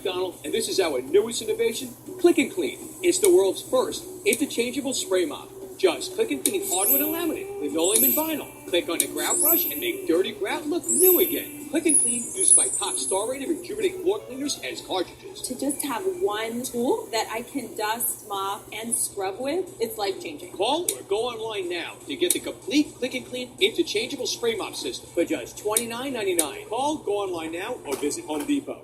Donald, and this is our newest innovation, Click and Clean. It's the world's first interchangeable spray mop. Just click and clean hardwood and laminate, linoleum and vinyl. Click on a grout brush and make dirty grout look new again. Click and Clean used by top star-rated rejuvenating floor cleaners as cartridges. To just have one tool that I can dust, mop, and scrub with, it's life-changing. Call or go online now to get the complete Click and Clean interchangeable spray mop system for just $29.99. Call, go online now, or visit Home Depot.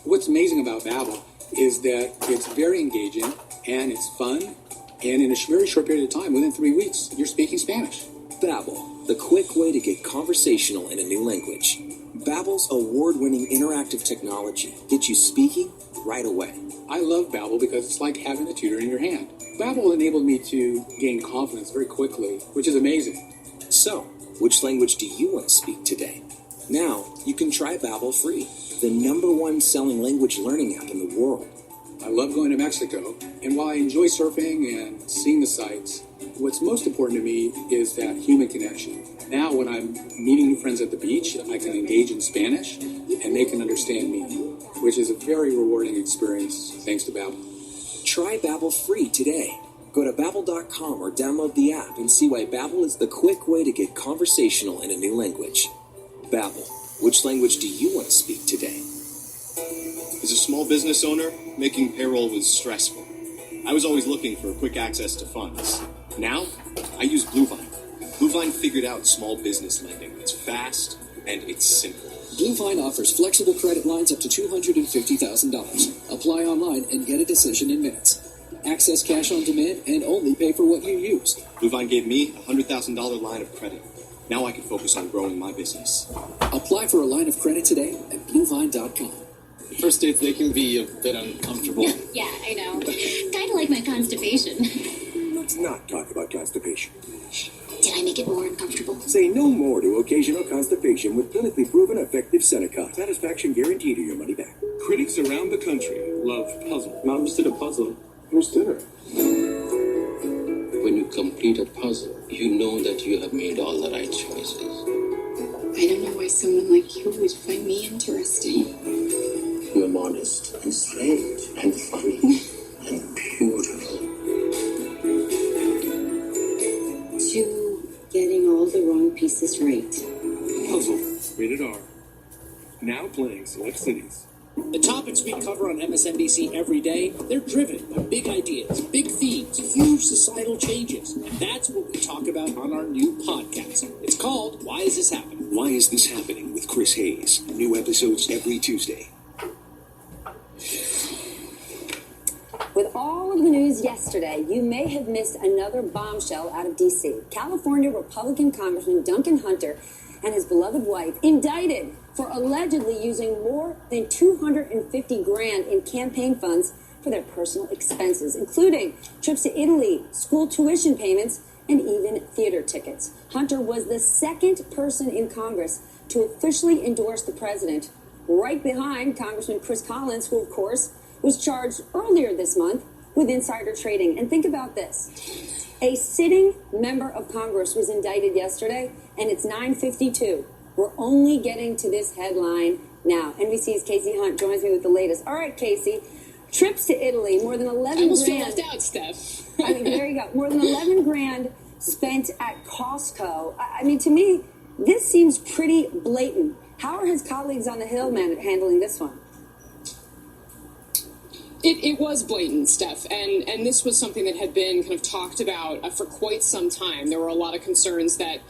What's amazing about Babbel is that it's very engaging and it's fun. And in a very short period of time, within 3 weeks, you're speaking Spanish. Babbel, the quick way to get conversational in a new language. Babbel's award-winning interactive technology gets you speaking right away. I love Babbel because it's like having a tutor in your hand. Babbel enabled me to gain confidence very quickly, which is amazing. So, which language do you want to speak today? Now, you can try Babbel free, the #1 selling language learning app in the world. I love going to Mexico, and while I enjoy surfing and seeing the sights, what's most important to me is that human connection. Now, when I'm meeting new friends at the beach, I can engage in Spanish, and they can understand me, which is a very rewarding experience thanks to Babbel. Try Babbel free today. Go to Babbel.com or download the app and see why Babbel is the quick way to get conversational in a new language. Babbel, which language do you want to speak today? As a small business owner, making payroll was stressful. I was always looking for quick access to funds. Now, I use Bluevine. Bluevine figured out small business lending. It's fast and it's simple. Bluevine offers flexible credit lines up to $250,000. Apply online and get a decision in minutes. Access cash on demand and only pay for what you use. Bluevine gave me a $100,000 line of credit. Now I can focus on growing my business. Apply for a line of credit today at Bluevine.com. First dates, they can be a bit uncomfortable. Yeah, I know. Kind of like my constipation. Let's not talk about constipation. Did I make it more uncomfortable? Say no more to occasional constipation with clinically proven effective Senecot. Satisfaction guaranteed or your money back. Critics around the country love puzzle. Mom just did a puzzle. Where's dinner? When you complete a puzzle, you know that you have made all the right choices. I don't know why someone like you would find me interesting. You're modest and straight and funny and beautiful. To getting all the wrong pieces right. Puzzle. Rated R. Now playing select cities. The topics we cover on MSNBC every day, they're driven by big ideas, big themes, huge societal changes. And that's what we talk about on our new podcast. It's called Why Is This Happening? Why Is This Happening with Chris Hayes. New episodes every Tuesday. With all of the news yesterday, you may have missed another bombshell out of D.C. California Republican Congressman Duncan Hunter and his beloved wife indicted for allegedly using more than $250,000 in campaign funds for their personal expenses, including trips to Italy, school tuition payments, and even theater tickets. Hunter was the second person in Congress to officially endorse the president, right behind Congressman Chris Collins, who, of course, was charged earlier this month with insider trading. And think about this. A sitting member of Congress was indicted yesterday, and it's 9:52. We're only getting to this headline now. NBC's Casey Hunt joins me with the latest. All right, Casey. Trips to Italy, more than 11 grand. I almost feel left out, Steph. I mean, there you go. More than 11 grand spent at Costco. I mean, to me, this seems pretty blatant. How are his colleagues on the Hill handling this one? It was blatant, Steph, and this was something that had been kind of talked about for quite some time. There were a lot of concerns that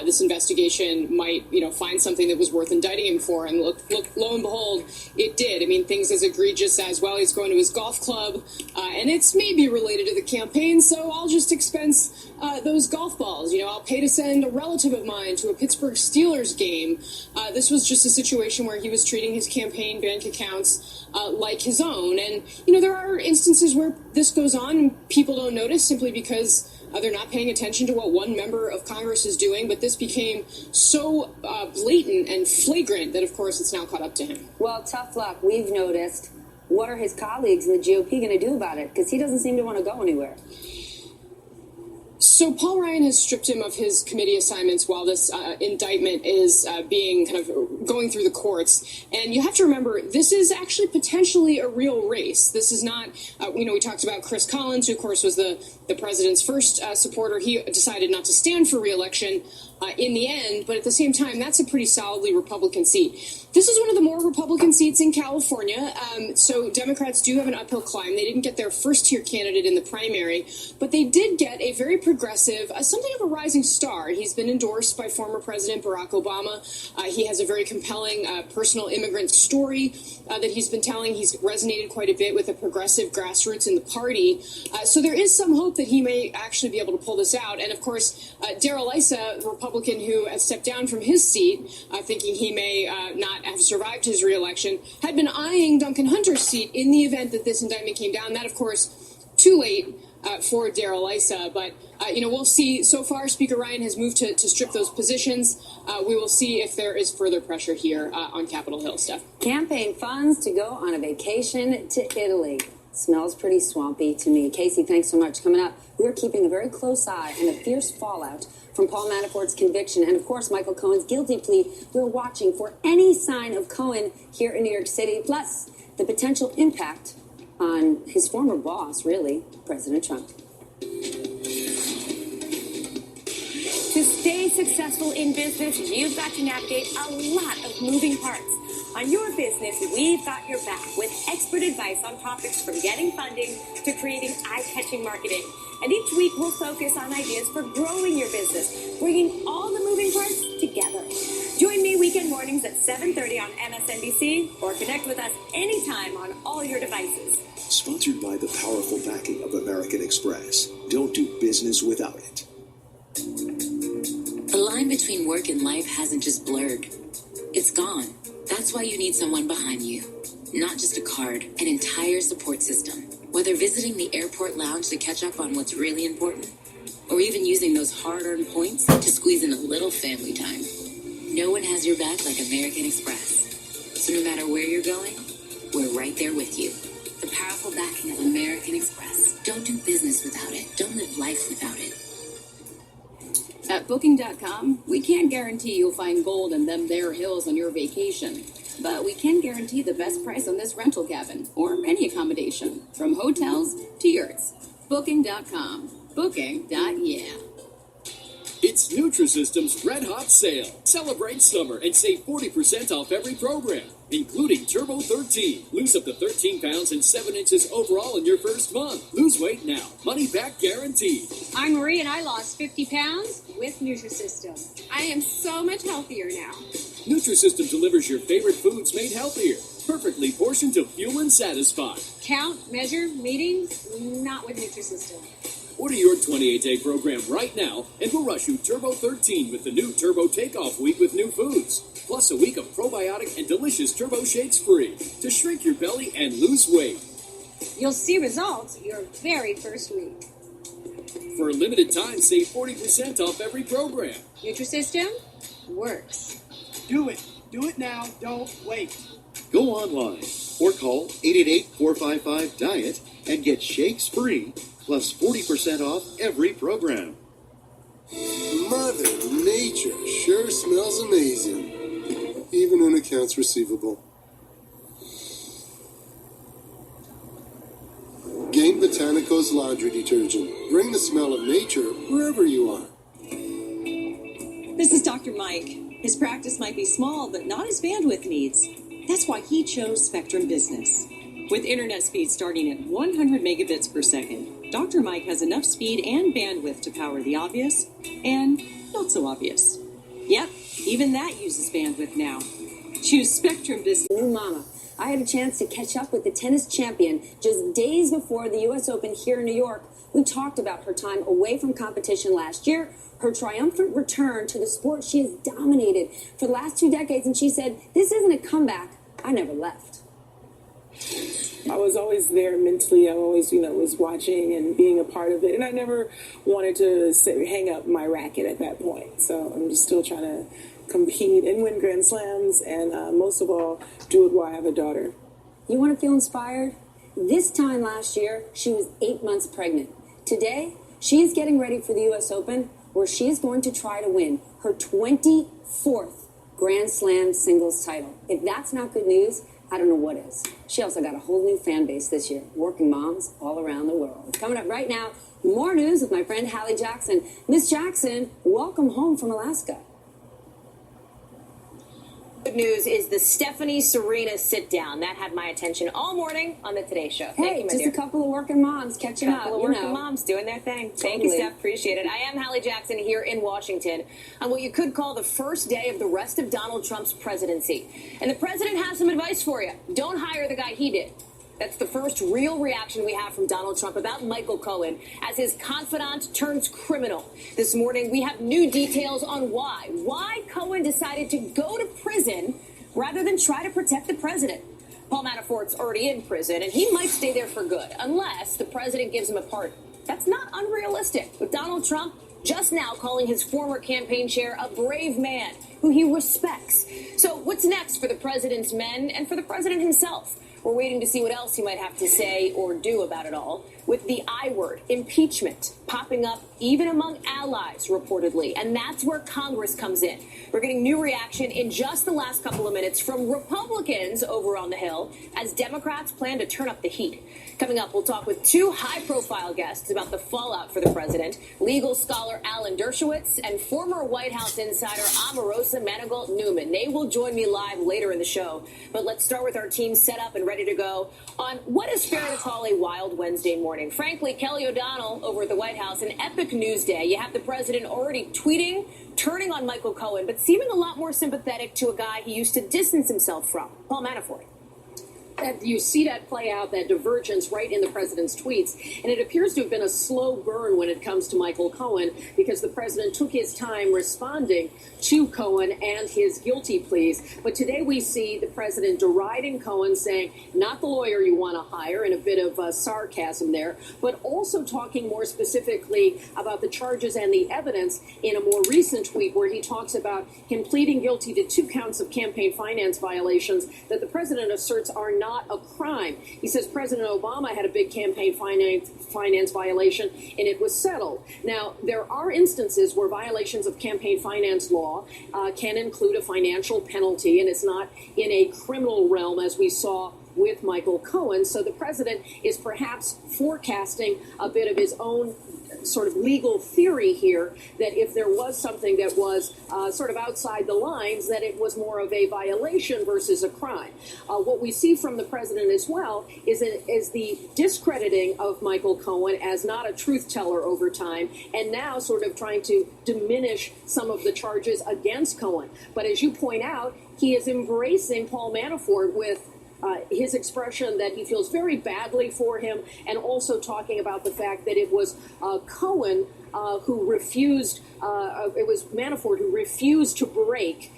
this investigation might, find something that was worth indicting him for, and look, lo and behold, it did. I mean, things as egregious as, well, he's going to his golf club, and it's maybe related to the campaign, so I'll just expense those golf balls. I'll pay to send a relative of mine to a Pittsburgh Steelers game. This was just a situation where he was treating his campaign bank accounts like his own, and there are instances where this goes on and people don't notice simply because they're not paying attention to what one member of Congress is doing. But this became so blatant and flagrant that, of course, it's now caught up to him. Well, tough luck. We've noticed. What are his colleagues in the GOP going to do about it? Because he doesn't seem to want to go anywhere. So Paul Ryan has stripped him of his committee assignments while this indictment is being kind of going through the courts. And you have to remember, this is actually potentially a real race. This is not, we talked about Chris Collins, who of course was the president's first supporter. He decided not to stand for re-election in the end, but at the same time, that's a pretty solidly Republican seat. This is one of the more Republican seats in California, so Democrats do have an uphill climb. They didn't get their first-tier candidate in the primary, but they did get a very progressive, something of a rising star. He's been endorsed by former President Barack Obama. He has a very compelling personal immigrant story that he's been telling. He's resonated quite a bit with the progressive grassroots in the party. So there is some hope that he may actually be able to pull this out. And, of course, Darrell Issa, the Republican who has stepped down from his seat, thinking he may not have survived his reelection, had been eyeing Duncan Hunter's seat in the event that this indictment came down. That, of course, too late for Darrell Issa. But, we'll see. So far, Speaker Ryan has moved to strip those positions. We will see if there is further pressure here on Capitol Hill, Steph. Campaign funds to go on a vacation to Italy. Smells pretty swampy to me. Casey, thanks so much. Coming up, we're keeping a very close eye on the fierce fallout from Paul Manafort's conviction and, of course, Michael Cohen's guilty plea. We're watching for any sign of Cohen here in New York City, plus the potential impact on his former boss, really, President Trump. To stay successful in business, you've got to navigate a lot of moving parts. On your business, we've got your back with expert advice on topics from getting funding to creating eye-catching marketing. And each week we'll focus on ideas for growing your business, bringing all the moving parts together. Join me weekend mornings at 7:30 on MSNBC or connect with us anytime on all your devices. Sponsored by the powerful backing of American Express. Don't do business without it. The line between work and life hasn't just blurred. It's gone. That's why you need someone behind you. Not just a card, an entire support system. Whether visiting the airport lounge to catch up on what's really important, or even using those hard-earned points to squeeze in a little family time. No one has your back like American Express. So no matter where you're going, we're right there with you. The powerful backing of American Express. Don't do business without it. Don't live life without it. At Booking.com, we can't guarantee you'll find gold in them there hills on your vacation. But we can guarantee the best price on this rental cabin or any accommodation, from hotels to yurts. Booking.com. Booking.yeah. It's Nutrisystem's Red Hot Sale. Celebrate summer and save 40% off every program, including Turbo 13. Lose up to 13 pounds and 7 inches overall in your first month. Lose weight now. Money back guaranteed. I'm Marie and I lost 50 pounds with Nutrisystem. I am so much healthier now. Nutrisystem delivers your favorite foods made healthier. Perfectly portioned to fuel and satisfy. Count, measure, meetings, not with Nutrisystem. Order your 28-day program right now, and we'll rush you Turbo 13 with the new Turbo Takeoff Week with new foods. Plus a week of probiotic and delicious Turbo Shakes free to shrink your belly and lose weight. You'll see results your very first week. For a limited time, save 40% off every program. Nutrisystem works. Do it. Do it now. Don't wait. Go online or call 888-455-DIET and get shakes free, plus 40% off every program. Mother Nature sure smells amazing, even in accounts receivable. Gain Botanico's laundry detergent. Bring the smell of nature wherever you are. This is Dr. Mike. His practice might be small, but not his bandwidth needs. That's why he chose Spectrum Business. With internet speed starting at 100 megabits per second, Dr. Mike has enough speed and bandwidth to power the obvious and not so obvious. Yep, even that uses bandwidth now. Choose Spectrum Business. New mama. I had a chance to catch up with the tennis champion just days before the U.S. Open here in New York. We talked about her time away from competition last year, her triumphant return to the sport she has dominated for the last 2 decades, and she said, "This isn't a comeback. I never left." I was always there mentally. I always, was watching and being a part of it. And I never wanted to hang up my racket at that point. So I'm just still trying to compete and win Grand Slams. And most of all, do it while I have a daughter. You want to feel inspired? This time last year, she was 8 months pregnant. Today, She's getting ready for the U.S. Open, where she's going to try to win her 24th Grand Slam singles title. If that's not good news, I don't know what is. She also got a whole new fan base this year, working moms all around the world. Coming up right now, more news with my friend Hallie Jackson. Miss Jackson, welcome home from Alaska. Good news is the Stephanie Serena sit down. That had my attention all morning on the Today Show. Thank you, my Just dear. a couple of working moms catching up. Couple of working moms doing their thing. Thank you, Steph. Appreciate it. I am Hallie Jackson here in Washington on what you could call the first day of the rest of Donald Trump's presidency. And the president has some advice for you. Don't hire the guy he did. That's the first real reaction we have from Donald Trump about Michael Cohen as his confidant turns criminal. This morning, we have new details on why Cohen decided to go to prison rather than try to protect the president. Paul Manafort's already in prison, and he might stay there for good, unless the president gives him a pardon. That's not unrealistic, with Donald Trump just now calling his former campaign chair a brave man who he respects. So what's next for the president's men and for the president himself? We're waiting to see what else he might have to say or do about it all, with the I word, impeachment, popping up even among allies, reportedly. And that's where Congress comes in. We're getting new reaction in just the last couple of minutes from Republicans over on the Hill as Democrats plan to turn up the heat. Coming up, we'll talk with two high-profile guests about the fallout for the president, legal scholar Alan Dershowitz and former White House insider Omarosa Manigault-Newman. They will join me live later in the show. But let's start with our team set up and ready to go on what is fair to call a wild Wednesday morning. Frankly, Kelly O'Donnell over at the White House, an epic news day. You have the president already tweeting, turning on Michael Cohen, but seeming a lot more sympathetic to a guy he used to distance himself from, Paul Manafort. You see that play out, that divergence right in the president's tweets. And it appears to have been a slow burn when it comes to Michael Cohen, because the president took his time responding to Cohen and his guilty pleas. But today we see the president deriding Cohen, saying, not the lawyer you want to hire, and a bit of sarcasm there, but also talking more specifically about the charges and the evidence in a more recent tweet where he talks about him pleading guilty to 2 counts of campaign finance violations that the president asserts are not a crime. He says President Obama had a big campaign finance violation and it was settled. Now, there are instances where violations of campaign finance law can include a financial penalty, and it's not in a criminal realm as we saw with Michael Cohen. So the president is perhaps forecasting a bit of his own sort of legal theory here, that if there was something that was sort of outside the lines, that it was more of a violation versus a crime. What we see from the president as well is the discrediting of Michael Cohen as not a truth teller over time, and now sort of trying to diminish some of the charges against Cohen. But as you point out, he is embracing Paul Manafort with his expression that he feels very badly for him, and also talking about the fact that it was Cohen who refused, it was Manafort who refused to break,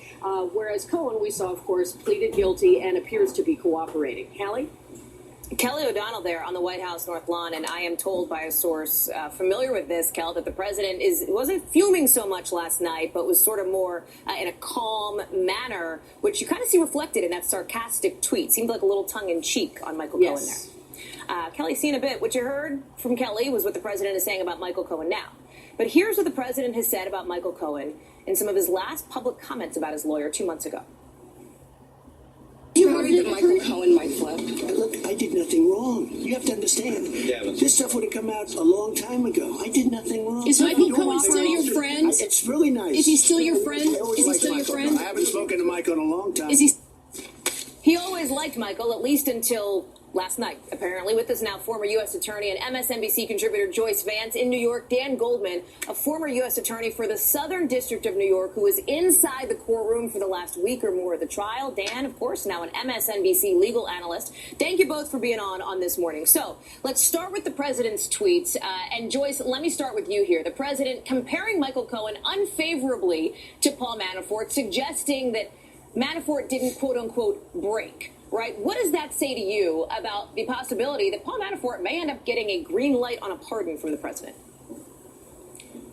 whereas Cohen, we saw, of course, pleaded guilty and appears to be cooperating. Hallie? Kelly O'Donnell there on the White House North Lawn, and I am told by a source familiar with this, Kel, that the president wasn't fuming so much last night, but was sort of more in a calm manner, which you kind of see reflected in that sarcastic tweet. Seemed like a little tongue-in-cheek on Michael Cohen there. Kelly, seen a bit. What you heard from Kelly was what the president is saying about Michael Cohen now. But here's what the president has said about Michael Cohen in some of his last public comments about his lawyer 2 months ago. You worried that Michael Cohen might flip? Look, I did nothing wrong. You have to understand. This stuff would have come out a long time ago. I did nothing wrong. Is Michael Cohen still your friend? It's really nice. Is he still your friend? Is he still your friend? I haven't spoken to Michael in a long time. He always liked Michael, at least until last night, apparently, with us now former U.S. Attorney and MSNBC contributor Joyce Vance in New York. Dan Goldman, a former U.S. Attorney for the Southern District of New York, who was inside the courtroom for the last week or more of the trial. Dan, of course, now an MSNBC legal analyst. Thank you both for being on this morning. So let's start with the president's tweets. And Joyce, let me start with you here. The president comparing Michael Cohen unfavorably to Paul Manafort, suggesting that Manafort didn't, quote unquote, break. Right? What does that say to you about the possibility that Paul Manafort may end up getting a green light on a pardon from the president?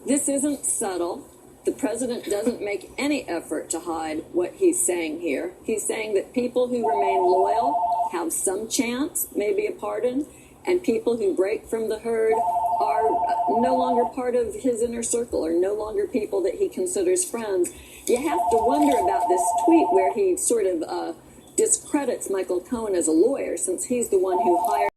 This isn't subtle. The president doesn't make any effort to hide what he's saying here. He's saying that people who remain loyal have some chance, maybe a pardon, and people who break from the herd are no longer part of his inner circle, or no longer people that he considers friends. You have to wonder about this tweet where he sort of discredits Michael Cohen as a lawyer, since he's the one who hired